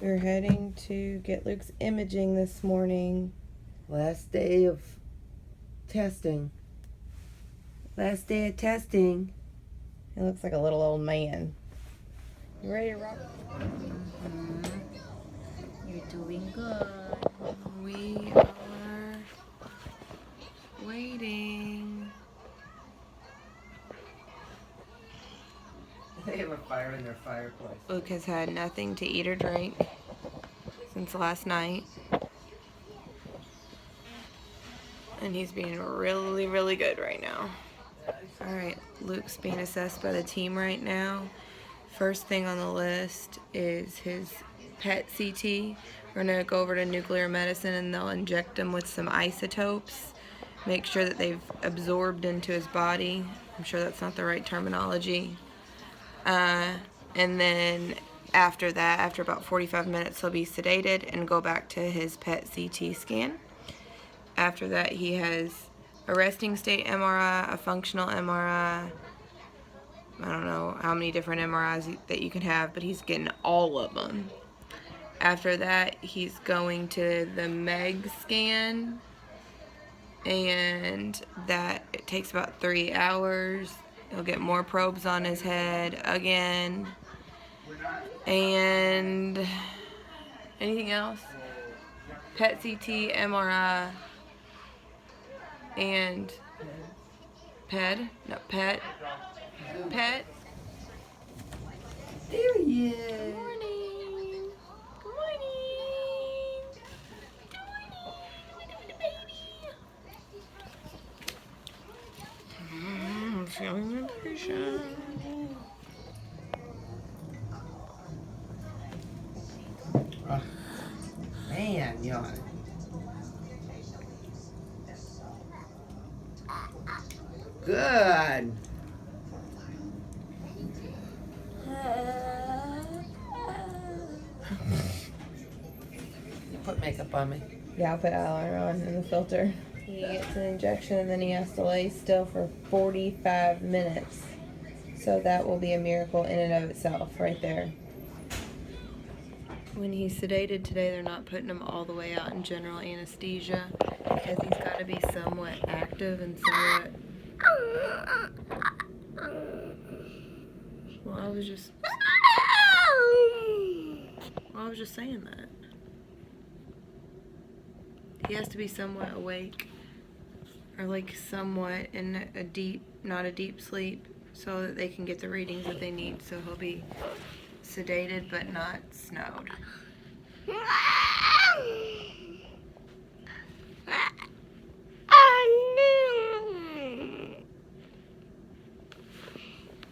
We're heading to get Luke's imaging this morning. Last day of testing. Last day of testing. He looks like a little old man. You ready to rock? You're doing good. We are waiting. They have a fire in their fireplace. Luke has had nothing to eat or drink since last night. And he's being really, really good right now. Alright, Luke's being assessed by the team right now. First thing on the list is his PET CT. We're going to go over to nuclear medicine and they'll inject him with some isotopes. Make sure that they've absorbed into his body. I'm sure that's not the right terminology. And then after that, after about 45 minutes, he'll be sedated and go back to his PET CT scan. After that, he has a resting state MRI, a functional MRI. I don't know how many different MRIs that you can have, but he's getting all of them. After that, he's going to the MEG scan, and that it takes about 3 hours. He'll get more probes on his head again. And anything else? PET CT, MRI, and PET. PET. There he is. Good morning. Good morning. Good morning. Look at the baby. I'm feeling impatient. Man, yawn. Good. You put makeup on me. Yeah, I'll put eyeliner on in the filter. He gets an injection and then he has to lay still for 45 minutes. So that will be a miracle in and of itself right there. When he's sedated today, they're not putting him all the way out in general anesthesia because he's got to be somewhat active and somewhat... Well, I was just saying that. He has to be somewhat awake or like somewhat in a deep, not a deep sleep, so that they can get the readings that they need. So he'll be sedated but not snowed.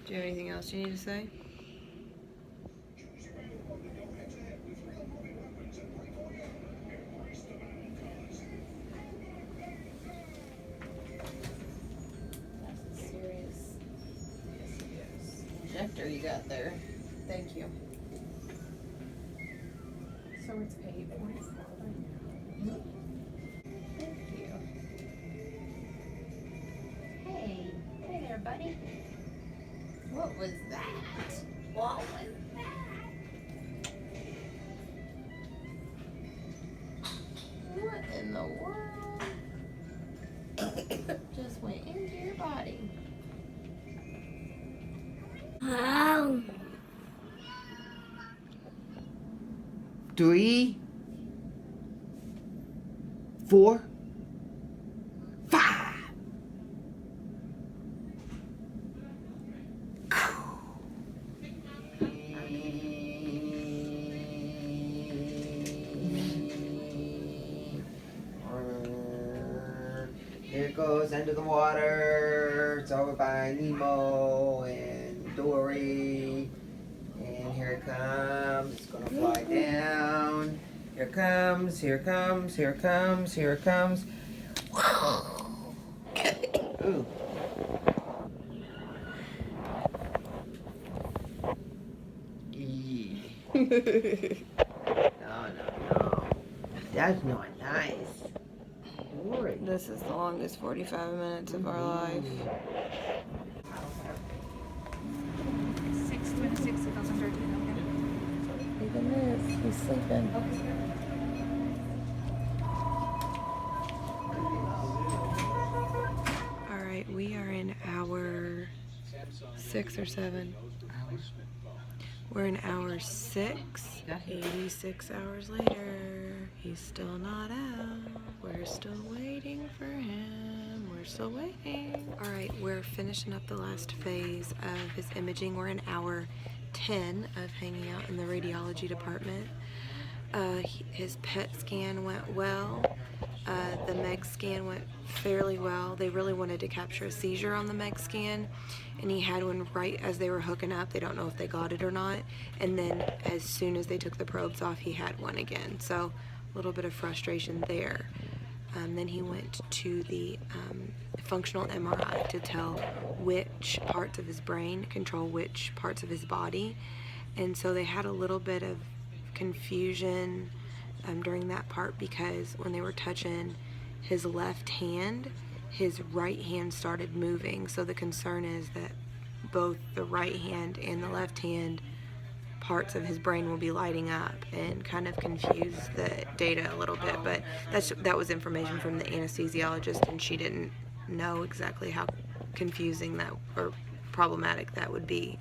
Do you have anything else you need to say? That's a serious injector you got there. Thank you. So it's paid for. Thank you. Hey there, buddy. What was that? What was that? What in the world just went into your body? Oh. 3, 4, 5. Here it goes under the water. It's over by Nemo and Dory. And here it comes. It's gonna fly down. Here it comes, here it comes, here it comes, here it comes. Ooh. No. That's not nice. Dory. This is the longest 45 minutes of our life. 6/26/2013. Even this. He's sleeping. Alright, we are in hour 6 or 7. We're in hour 6. 86 hours later. He's still not out. We're still waiting for him. We're still waiting. Alright, we're finishing up the last phase of his imaging. We're in hour 10 of hanging out in the radiology department. His PET scan went well. The MEG scan went fairly well. They really wanted to capture a seizure on the MEG scan, and he had one right as they were hooking up. They don't know if they got it or not. And then as soon as they took the probes off, he had one again. So a little bit of frustration there. Then he went to the functional MRI to tell which parts of his brain control which parts of his body. And so they had a little bit of confusion during that part, because when they were touching his left hand, his right hand started moving. So the concern is that both the right hand and the left hand parts of his brain will be lighting up, and kind of confuse the data a little bit. But that was information from the anesthesiologist, and she didn't know exactly how confusing that or problematic that would be.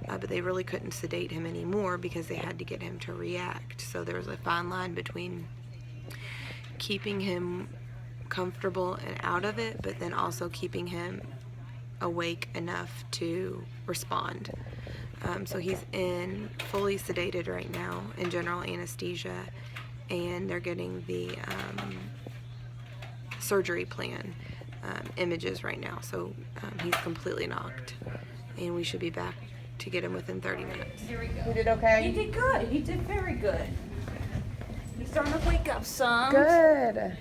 But they really couldn't sedate him anymore because they had to get him to react. So there was a fine line between keeping him comfortable and out of it, but then also keeping him awake enough to respond. So he's fully sedated right now in general anesthesia, and they're getting the surgery plan images right now. So he's completely knocked, and we should be back to get him within 30 minutes. Here we go. You did okay? He did good. He did very good. He's starting to wake up some. Good.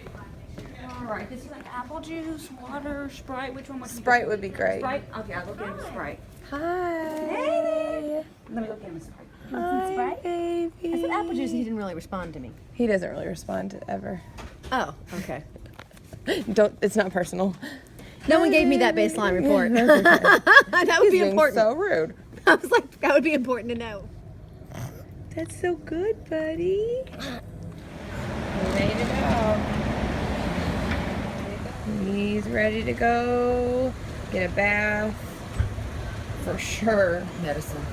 All right. This is like apple juice, water, Sprite. Which one would you Sprite would be great. Sprite? Okay, I'll go get him a Sprite. Hi. Hey. Let me go get him a Sprite. Hi, Sprite? baby. I said apple juice and he didn't really respond to me. He doesn't really respond ever. Oh, okay. It's not personal. No one gave me that baseline report. That would be Being important. so rude. I was like, that would be important to know. That's so good, buddy. Ready to go. He's ready to go. Get a bath. For sure. Medicine.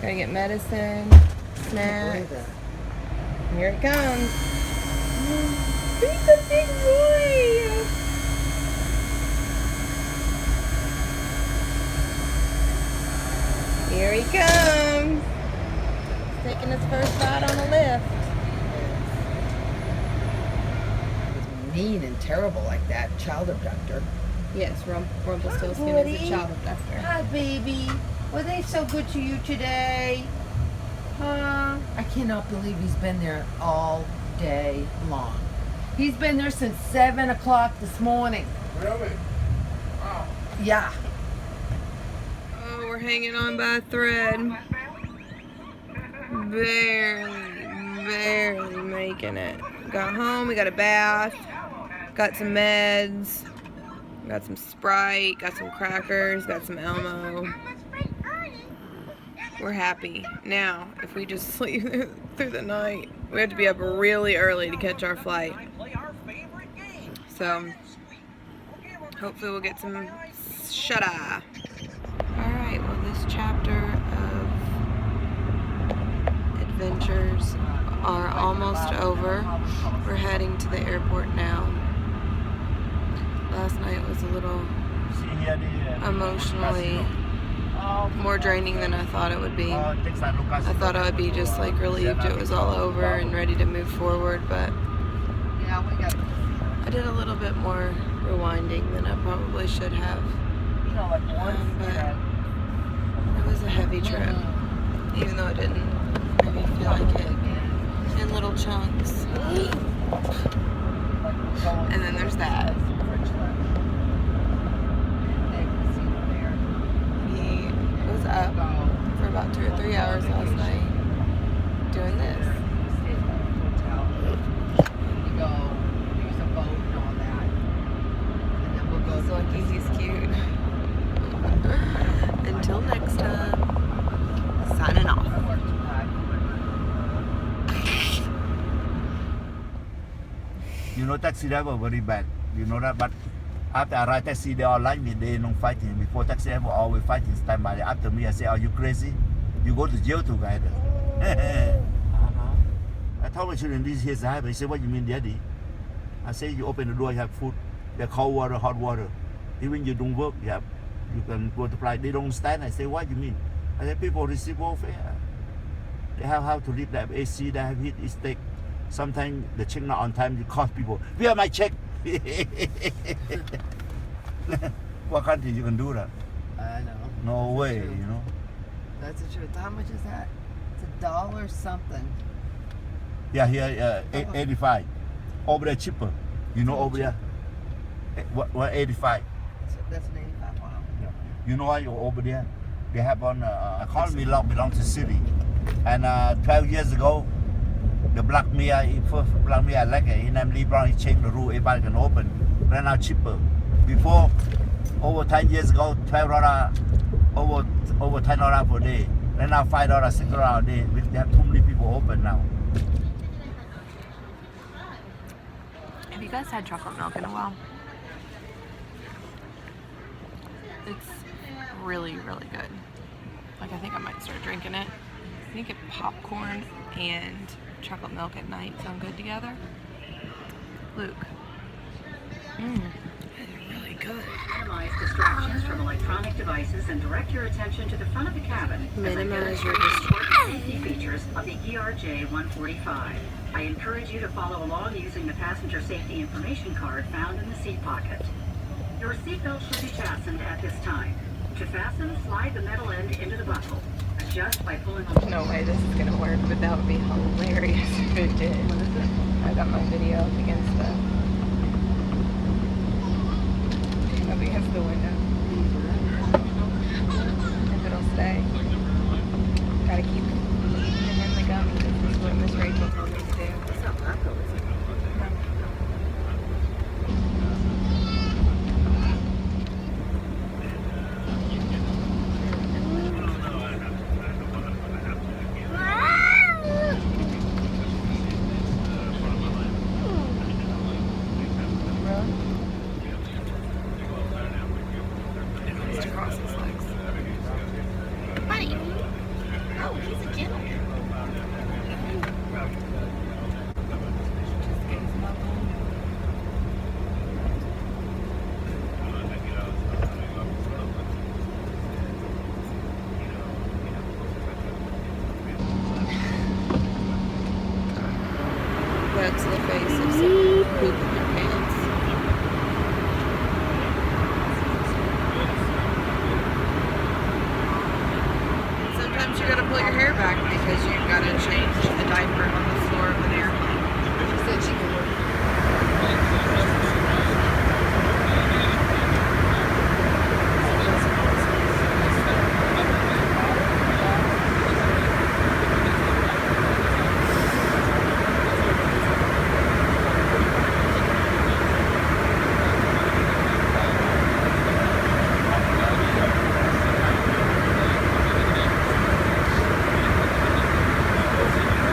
Gotta get medicine, snacks. Here it comes. He's a big boy. Here he comes. He's taking his first ride on a lift. It's mean and terrible like that. Child abductor. Yes, Rumpelstiltskin is a child abductor. Hi, baby. Were they so good to you today? Huh? I cannot believe he's been there all day long. He's been there since 7 o'clock this morning. Really? Wow. Yeah. Oh, we're hanging on by a thread. Barely making it. Got home, we got a bath, got some meds, got some Sprite, got some crackers, got some Elmo. We're happy. Now, if we just sleep through the night, we have to be up really early to catch our flight. So, hopefully we'll get some shut-eye. Alright, well, this chapter of adventures are almost over. We're heading to the airport now. Last night was a little emotionally more draining than I thought it would be. I thought I would be just like relieved it was all over and ready to move forward, but I did a little bit more rewinding than I probably should have. But it was a heavy trip, even though it didn't make me feel like it in little chunks. And then there's that. He was up for about 2 or 3 hours last night doing this. He's lucky he's cute. Until next time, signing off. You know, taxi driver very bad. You know that, but after I ride taxi, they all like me. They don't fighting. Before taxi driver always fighting, stand by. After me, I say, "Are you crazy? You go to jail too, guys." I told my children, "This here's the highway." He said, "What you mean, Daddy?" I say, "You open the door, you have food. There's cold water, hot water. Even you don't work, you can go to apply." They don't stand. I say, "What you mean?" I said, "People receive welfare. They have to live. They have AC. They have heat. It's take. Sometimes the check not on time. You cost people. Where my check?" What country you can do that? I know. No That's way, true. you know. That's the truth. How much is that? It's $1 something. Yeah, here 85. Over there cheaper. You know, over there. What 85? So that's an 85. Wow. You know why you're over there? They have on economy law belongs to city, and 12 years ago, the black mayor, first black mayor elected, his name Lee Brown, he changed the rule. Everybody can open. Right now cheaper. Before, over 10 years ago, $12 over $10 per day. Right now $5, $6 a day. They have too many people open now. Have you guys had chocolate milk in a while? It's really, really good. Like, I think I might start drinking it. I think it popcorn and chocolate milk at night sound good together. Luke. Really good. Minimize distractions from electronic devices and direct your attention to the front of the cabin. Minimize your Safety features of the ERJ 145. I encourage you to follow along using the passenger safety information card found in the seat pocket. Your seatbelt should be fastened at this time. To fasten, slide the metal end into the buckle. Adjust by pulling on. No way this is gonna work, but that would be hilarious if it did. I got my video up against the window. If it'll stay. Gotta keep eating in the gummy. This is what Miss Rachel told me to do. That's not Marco, is it? Just cross his legs. Buddy. Oh, he's a gentleman. Just get his mouth on. That's the face of someone pooping their pants. Sometimes you gotta pull your hair back because you've gotta change the diaper on the floor of an airplane. She said she could